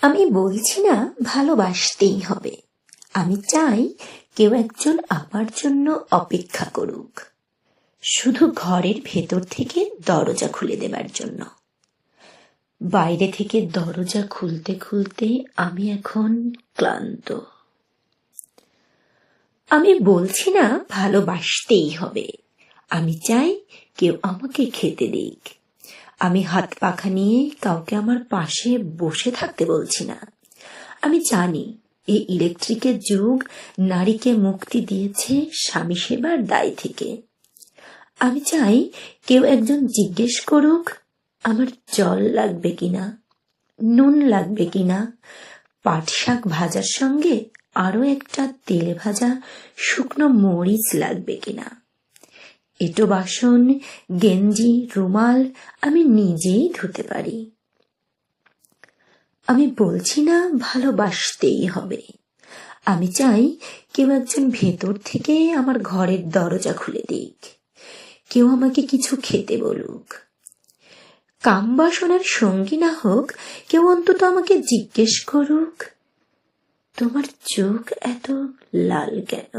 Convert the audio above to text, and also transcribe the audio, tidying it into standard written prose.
আমি বলছি না ভালোবাসতেই হবে, আমি চাই কেউ একজন আমার জন্য অপেক্ষা করুক, শুধু ঘরের ভেতর থেকে দরজা খুলে দেবার জন্য। বাইরে থেকে দরজা খুলতে খুলতে আমি এখন ক্লান্ত। আমি বলছি না ভালোবাসতেই হবে, আমি চাই কেউ আমাকে খেতে দিক। আমি হাত পাখা নিয়ে কাউকে আমার পাশে বসে থাকতে বলছি না। আমি জানি এই ইলেকট্রিকের যুগ নারীকে মুক্তি দিয়েছে স্বামী সেবার দায় থেকে। আমি চাই কেউ একজন জিজ্ঞেস করুক আমার জল লাগবে কিনা, নুন লাগবে কিনা, পাট শাক ভাজার সঙ্গে আরো একটা তেলে ভাজা শুকনো মরিচ লাগবে কিনা। এঁটো বাসন, গেঞ্জি, রুমাল আমি নিজেই ধুতে পারি। আমি বলছি না ভালোবাসতেই হবে, আমি চাই কেউ একজন ভেতর থেকে আমার ঘরের দরজা খুলে দিক, কেউ আমাকে কিছু খেতে বলুক। কাম বাসনার সঙ্গী না হোক, কেউ অন্তত আমাকে জিজ্ঞেস করুক তোমার চোখ এত লাল কেন।